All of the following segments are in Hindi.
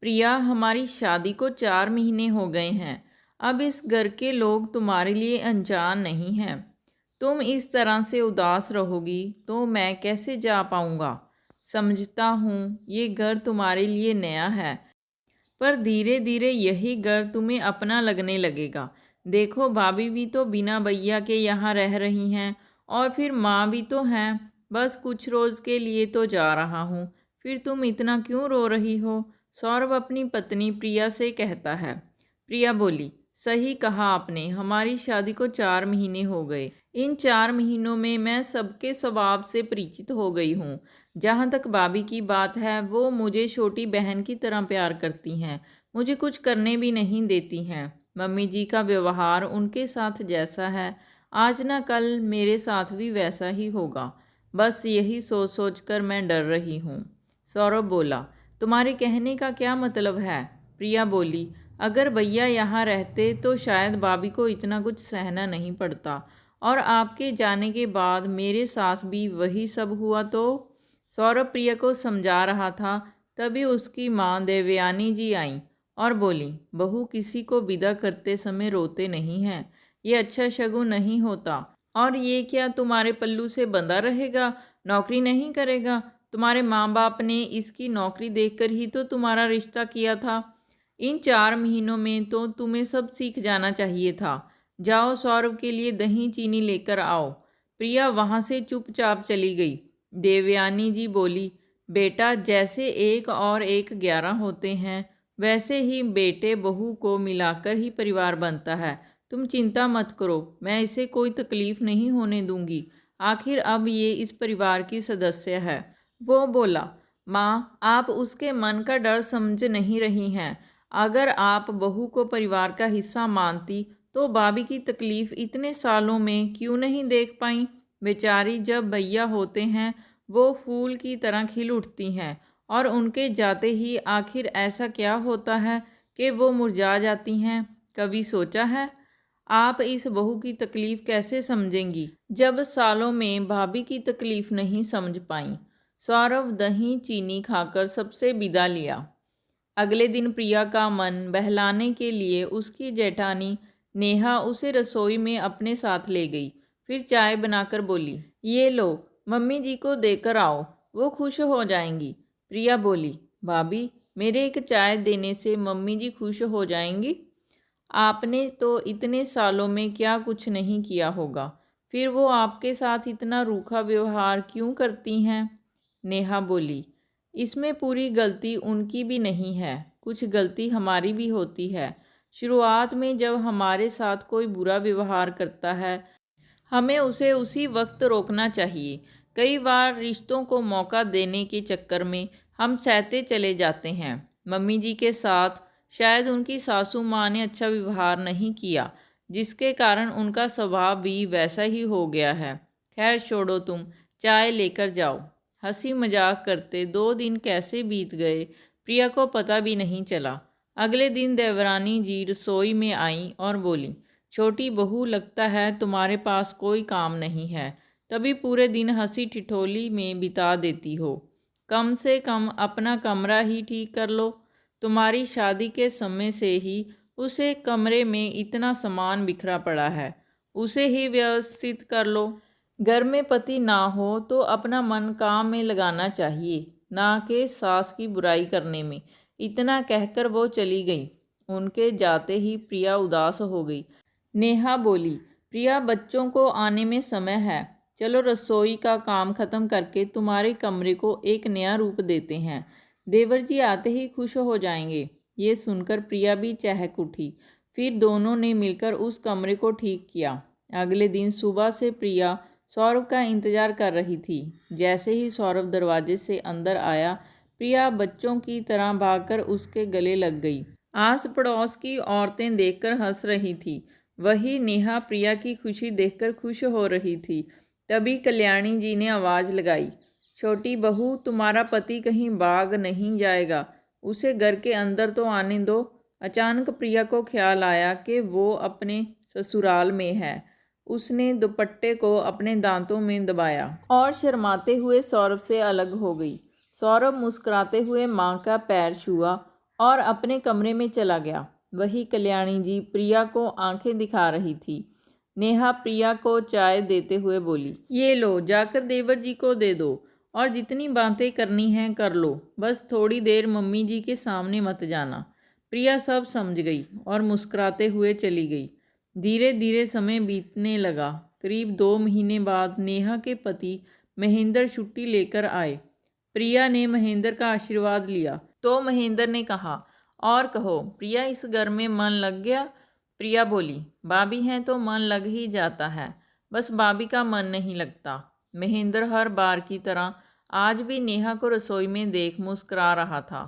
प्रिया, हमारी शादी को 4 महीने हो गए हैं। अब इस घर के लोग तुम्हारे लिए अनजान नहीं हैं। तुम इस तरह से उदास रहोगी तो मैं कैसे जा पाऊँगा। समझता हूँ ये घर तुम्हारे लिए नया है, पर धीरे धीरे यही घर तुम्हें अपना लगने लगेगा। देखो, भाभी भी तो बिना भैया के यहाँ रह रही हैं, और फिर माँ भी तो हैं। बस कुछ रोज़ के लिए तो जा रहा हूँ, फिर तुम इतना क्यों रो रही हो। सौरभ अपनी पत्नी प्रिया से कहता है। प्रिया बोली, सही कहा आपने, हमारी शादी को 4 महीने हो गए। इन 4 महीनों में मैं सबके स्वभाव से परिचित हो गई हूँ। जहाँ तक भाभी की बात है, वो मुझे छोटी बहन की तरह प्यार करती हैं, मुझे कुछ करने भी नहीं देती हैं। मम्मी जी का व्यवहार उनके साथ जैसा है, आज ना कल मेरे साथ भी वैसा ही होगा। बस यही सोच सोच कर मैं डर रही हूँ। सौरभ बोला, तुम्हारे कहने का क्या मतलब है। प्रिया बोली, अगर भैया यहाँ रहते तो शायद भाभी को इतना कुछ सहना नहीं पड़ता, और आपके जाने के बाद मेरे साथ भी वही सब हुआ तो। सौरभ प्रिया को समझा रहा था, तभी उसकी माँ देवयानी जी आईं और बोली, बहू किसी को विदा करते समय रोते नहीं हैं, ये अच्छा शगुन नहीं होता। और ये क्या तुम्हारे पल्लू से बंधा रहेगा, नौकरी नहीं करेगा। तुम्हारे माँ बाप ने इसकी नौकरी देखकर ही तो तुम्हारा रिश्ता किया था। इन 4 महीनों में तो तुम्हें सब सीख जाना चाहिए था। जाओ, सौरभ के लिए दही चीनी लेकर आओ। प्रिया वहाँ से चुपचाप चली गई। देवयानी जी बोली, बेटा, जैसे एक और एक 11 होते हैं, वैसे ही बेटे बहू को मिलाकर ही परिवार बनता है। तुम चिंता मत करो, मैं इसे कोई तकलीफ़ नहीं होने दूंगी। आखिर अब ये इस परिवार की सदस्य है। वो बोला, माँ, आप उसके मन का डर समझ नहीं रही हैं। अगर आप बहू को परिवार का हिस्सा मानती तो भाभी की तकलीफ़ इतने सालों में क्यों नहीं देख पाई। बेचारी, जब भैया होते हैं वो फूल की तरह खिल उठती हैं, और उनके जाते ही आखिर ऐसा क्या होता है कि वो मुरझा जाती हैं। कभी सोचा है आप इस बहू की तकलीफ़ कैसे समझेंगी, जब सालों में भाभी की तकलीफ़ नहीं समझ पाई। सौरभ दही चीनी खाकर सबसे विदा लिया। अगले दिन प्रिया का मन बहलाने के लिए उसकी जेठानी नेहा उसे रसोई में अपने साथ ले गई। फिर चाय बनाकर बोली, ये लो, मम्मी जी को देकर आओ, वो खुश हो जाएंगी। प्रिया बोली, भाभी, मेरे एक चाय देने से मम्मी जी खुश हो जाएंगी। आपने तो इतने सालों में क्या कुछ नहीं किया होगा, फिर वो आपके साथ इतना रूखा व्यवहार क्यों करती हैं। नेहा बोली, इसमें पूरी गलती उनकी भी नहीं है, कुछ गलती हमारी भी होती है। शुरुआत में जब हमारे साथ कोई बुरा व्यवहार करता है, हमें उसे उसी वक्त रोकना चाहिए। कई बार रिश्तों को मौका देने के चक्कर में हम सहते चले जाते हैं। मम्मी जी के साथ शायद उनकी सासू माँ ने अच्छा व्यवहार नहीं किया, जिसके कारण उनका स्वभाव भी वैसा ही हो गया है। खैर छोड़ो, तुम चाय लेकर जाओ। हंसी मजाक करते 2 दिन कैसे बीत गए, प्रिया को पता भी नहीं चला। अगले दिन देवरानी जी रसोई में आईं और बोली, छोटी बहू, लगता है तुम्हारे पास कोई काम नहीं है, तभी पूरे दिन हंसी ठिठोली में बिता देती हो। कम से कम अपना कमरा ही ठीक कर लो। तुम्हारी शादी के समय से ही उसे कमरे में इतना सामान बिखरा पड़ा है, उसे ही व्यवस्थित कर लो। घर में पति ना हो तो अपना मन काम में लगाना चाहिए, ना कि सास की बुराई करने में। इतना कहकर वो चली गई। उनके जाते ही प्रिया उदास हो गई। नेहा बोली, प्रिया, बच्चों को आने में समय है, चलो रसोई का काम खत्म करके तुम्हारे कमरे को एक नया रूप देते हैं। देवर जी आते ही खुश हो जाएंगे। ये सुनकर प्रिया भी चहक उठी। फिर दोनों ने मिलकर उस कमरे को ठीक किया। अगले दिन सुबह से प्रिया सौरभ का इंतजार कर रही थी। जैसे ही सौरभ दरवाजे से अंदर आया, प्रिया बच्चों की तरह भागकर उसके गले लग गई। आस पड़ोस की औरतें देखकर हंस रही थी। वही नेहा प्रिया की खुशी देखकर खुश हो रही थी। तभी कल्याणी जी ने आवाज़ लगाई, छोटी बहू, तुम्हारा पति कहीं भाग नहीं जाएगा, उसे घर के अंदर तो आने दो। अचानक प्रिया को ख्याल आया कि वो अपने ससुराल में है। उसने दुपट्टे को अपने दांतों में दबाया और शर्माते हुए सौरभ से अलग हो गई। सौरभ मुस्कुराते हुए माँ का पैर छुआ और अपने कमरे में चला गया। वही कल्याणी जी प्रिया को आंखें दिखा रही थी। नेहा प्रिया को चाय देते हुए बोली, ये लो, जाकर देवर जी को दे दो और जितनी बातें करनी हैं कर लो, बस थोड़ी देर मम्मी जी के सामने मत जाना। प्रिया सब समझ गई और मुस्कुराते हुए चली गई। धीरे धीरे समय बीतने लगा। करीब 2 महीने बाद नेहा के पति महेंद्र छुट्टी लेकर आए। प्रिया ने महेंद्र का आशीर्वाद लिया तो महेंद्र ने कहा, और कहो प्रिया, इस घर में मन लग गया? प्रिया बोली, भाभी हैं तो मन लग ही जाता है, बस भाभी का मन नहीं लगता। महेंद्र हर बार की तरह आज भी नेहा को रसोई में देख मुस्कुरा रहा था।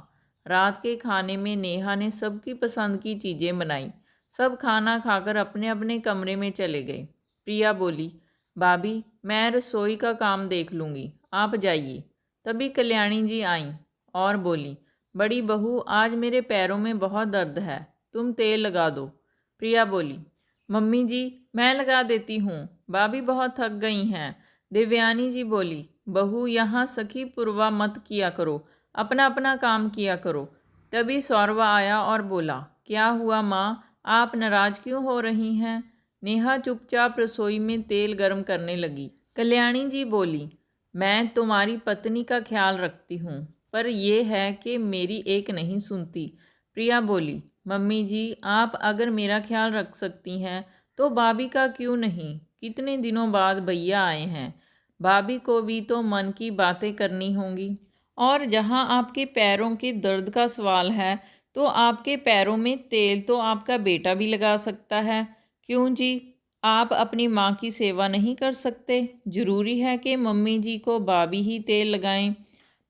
रात के खाने में नेहा ने सबकी पसंद की चीज़ें बनाई। सब खाना खाकर अपने अपने कमरे में चले गए। प्रिया बोली, भाभी मैं रसोई का काम देख लूँगी, आप जाइए। तभी कल्याणी जी आईं और बोली, बड़ी बहू, आज मेरे पैरों में बहुत दर्द है, तुम तेल लगा दो। प्रिया बोली, मम्मी जी मैं लगा देती हूँ, भाभी बहुत थक गई हैं। देवयानी जी बोली, बहू यहाँ सखी पुरवा मत किया करो, अपना अपना काम किया करो। तभी सौरवा आया और बोला, क्या हुआ माँ, आप नाराज क्यों हो रही हैं? नेहा चुपचाप रसोई में तेल गर्म करने लगी। कल्याणी जी बोली, मैं तुम्हारी पत्नी का ख्याल रखती हूँ, पर यह है कि मेरी एक नहीं सुनती। प्रिया बोली, मम्मी जी आप अगर मेरा ख्याल रख सकती हैं तो भाभी का क्यों नहीं? कितने दिनों बाद भैया आए हैं, भाभी को भी तो मन की बातें करनी होंगी। और जहाँ आपके पैरों के दर्द का सवाल है तो आपके पैरों में तेल तो आपका बेटा भी लगा सकता है, क्यों जी? आप अपनी माँ की सेवा नहीं कर सकते? ज़रूरी है कि मम्मी जी को भाभी ही तेल लगाएं?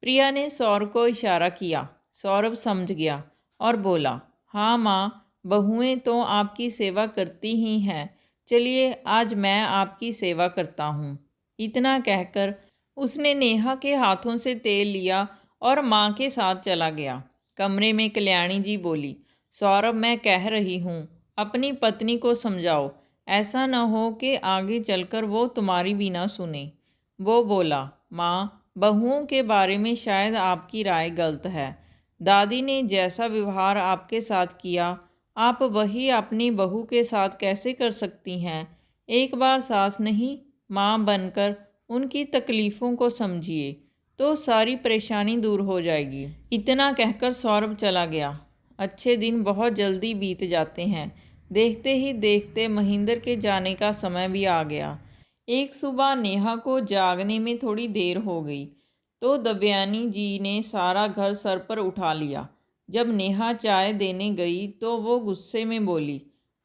प्रिया ने सौरभ को इशारा किया। सौरभ समझ गया और बोला, हाँ माँ, बहुएं तो आपकी सेवा करती ही हैं, चलिए आज मैं आपकी सेवा करता हूँ। इतना कहकर उसने नेहा के हाथों से तेल लिया और माँ के साथ चला गया। कमरे में कल्याणी जी बोली, सौरभ मैं कह रही हूँ अपनी पत्नी को समझाओ, ऐसा न हो कि आगे चलकर वो तुम्हारी भी ना सुने। वो बोला, माँ, बहुओं के बारे में शायद आपकी राय गलत है। दादी ने जैसा व्यवहार आपके साथ किया, आप वही अपनी बहू के साथ कैसे कर सकती हैं? एक बार सास नहीं, माँ बनकर उनकी तकलीफ़ों को समझिए, तो सारी परेशानी दूर हो जाएगी। इतना कहकर सौरभ चला गया। अच्छे दिन बहुत जल्दी बीत जाते हैं। देखते ही देखते महेंद्र के जाने का समय भी आ गया। एक सुबह नेहा को जागने में थोड़ी देर हो गई तो दव्यानी जी ने सारा घर सर पर उठा लिया। जब नेहा चाय देने गई तो वो गुस्से में बोली,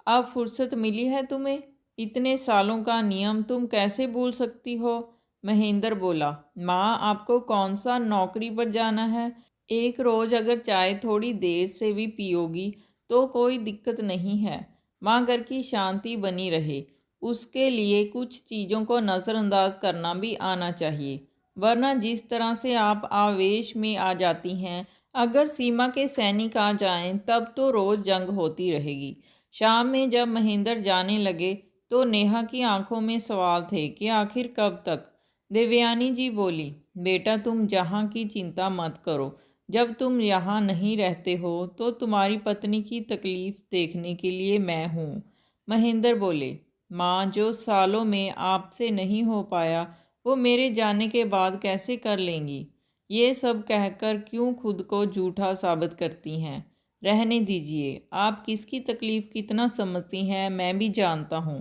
अब फुर्सत मिली है तुम्हें? इतने सालों का नियम तुम कैसे भूल सकती हो? महेंद्र बोला, माँ आपको कौन सा नौकरी पर जाना है? एक रोज़ अगर चाय थोड़ी देर से भी पियोगी तो कोई दिक्कत नहीं है। माँ घर की शांति बनी रहे, उसके लिए कुछ चीज़ों को नज़रअंदाज करना भी आना चाहिए, वरना जिस तरह से आप आवेश में आ जाती हैं, अगर सीमा के सैनिक आ जाएं तब तो रोज़ जंग होती रहेगी। शाम में जब महेंद्र जाने लगे तो नेहा की आंखों में सवाल थे कि आखिर कब तक। देवयानी जी बोली, बेटा तुम जहाँ की चिंता मत करो, जब तुम यहाँ नहीं रहते हो तो तुम्हारी पत्नी की तकलीफ़ देखने के लिए मैं हूँ। महेंद्र बोले, माँ, जो सालों में आपसे नहीं हो पाया वो मेरे जाने के बाद कैसे कर लेंगी? ये सब कहकर क्यों खुद को झूठा साबित करती हैं? रहने दीजिए, आप किसकी तकलीफ़ कितना समझती हैं मैं भी जानता हूँ।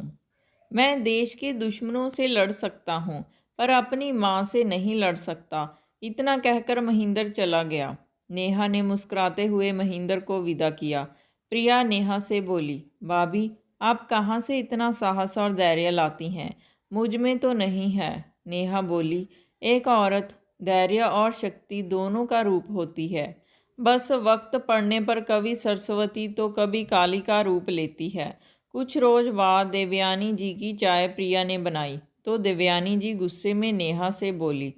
मैं देश के दुश्मनों से लड़ सकता हूँ पर अपनी माँ से नहीं लड़ सकता। इतना कहकर महेंद्र चला गया। नेहा ने मुस्कुराते हुए महेंद्र को विदा किया। प्रिया नेहा से बोली, भाभी आप कहाँ से इतना साहस और धैर्य लाती हैं? मुझ में तो नहीं है। नेहा बोली, एक औरत धैर्य और शक्ति दोनों का रूप होती है, बस वक्त पड़ने पर कभी सरस्वती तो कभी काली का रूप लेती है। कुछ रोज बाद देवयानी जी की चाय प्रिया ने बनाई तो देवयानी जी गुस्से में नेहा से बोली,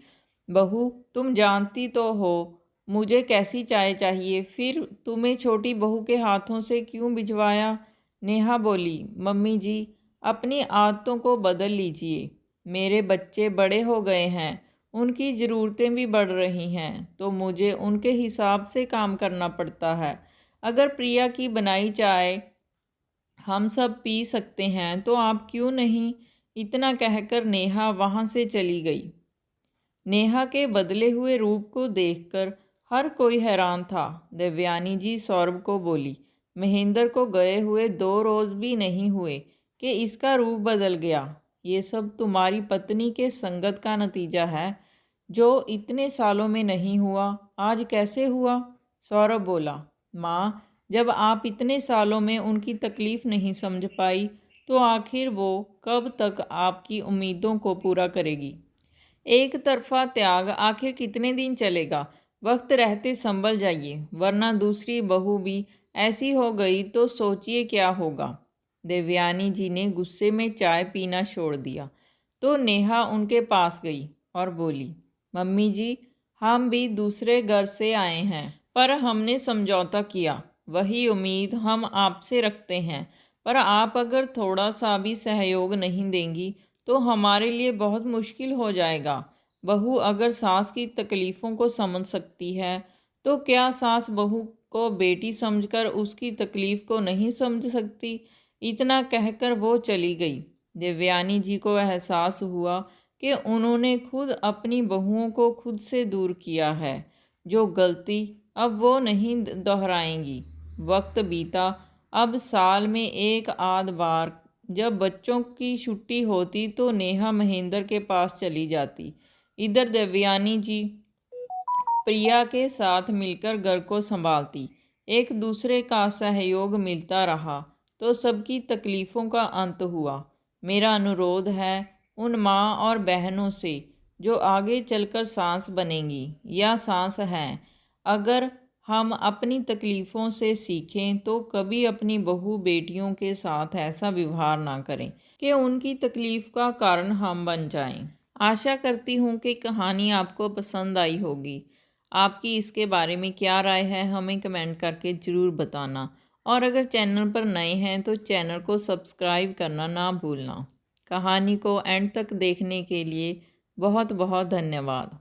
बहू तुम जानती तो हो मुझे कैसी चाय चाहिए, फिर तुम्हें छोटी बहू के हाथों से क्यों भिजवाया? नेहा बोली, मम्मी जी अपनी आदतों को बदल लीजिए, मेरे बच्चे बड़े हो गए हैं, उनकी ज़रूरतें भी बढ़ रही हैं तो मुझे उनके हिसाब से काम करना पड़ता है। अगर प्रिया की बनाई चाय हम सब पी सकते हैं तो आप क्यों नहीं? इतना कहकर नेहा वहाँ से चली गई। नेहा के बदले हुए रूप को देखकर हर कोई हैरान था। देवयानी जी सौरभ को बोली, महेंद्र को गए हुए 2 रोज़ भी नहीं हुए कि इसका रूप बदल गया। ये सब तुम्हारी पत्नी के संगत का नतीजा है जो इतने सालों में नहीं हुआ, आज कैसे हुआ? सौरभ बोला, माँ, जब आप इतने सालों में उनकी तकलीफ़ नहीं समझ पाई तो आखिर वो कब तक आपकी उम्मीदों को पूरा करेगी? एक तरफा त्याग आखिर कितने दिन चलेगा? वक्त रहते संभल जाइए, वरना दूसरी बहू भी ऐसी हो गई तो सोचिए क्या होगा। देवयानी जी ने गुस्से में चाय पीना छोड़ दिया तो नेहा उनके पास गई और बोली, मम्मी जी, हम भी दूसरे घर से आए हैं पर हमने समझौता किया। वही उम्मीद हम आपसे रखते हैं, पर आप अगर थोड़ा सा भी सहयोग नहीं देंगी तो हमारे लिए बहुत मुश्किल हो जाएगा। बहू अगर सास की तकलीफ़ों को समझ सकती है तो क्या सास बहू को बेटी समझकर उसकी तकलीफ़ को नहीं समझ सकती? इतना कहकर वो चली गई। देवयानी जी को एहसास हुआ कि उन्होंने खुद अपनी बहुओं को खुद से दूर किया है। जो गलती अब वो नहीं दोहराएंगी। वक्त बीता। अब साल में एक आध बार जब बच्चों की छुट्टी होती तो नेहा महेंद्र के पास चली जाती। इधर देवयानी जी प्रिया के साथ मिलकर घर को संभालती। एक दूसरे का सहयोग मिलता रहा तो सबकी तकलीफ़ों का अंत हुआ। मेरा अनुरोध है उन माँ और बहनों से जो आगे चलकर सास बनेंगी या सास हैं, अगर हम अपनी तकलीफ़ों से सीखें तो कभी अपनी बहू बेटियों के साथ ऐसा व्यवहार ना करें कि उनकी तकलीफ़ का कारण हम बन जाएं। आशा करती हूँ कि कहानी आपको पसंद आई होगी। आपकी इसके बारे में क्या राय है हमें कमेंट करके ज़रूर बताना, और अगर चैनल पर नए हैं तो चैनल को सब्सक्राइब करना ना भूलना। कहानी को एंड तक देखने के लिए बहुत बहुत धन्यवाद।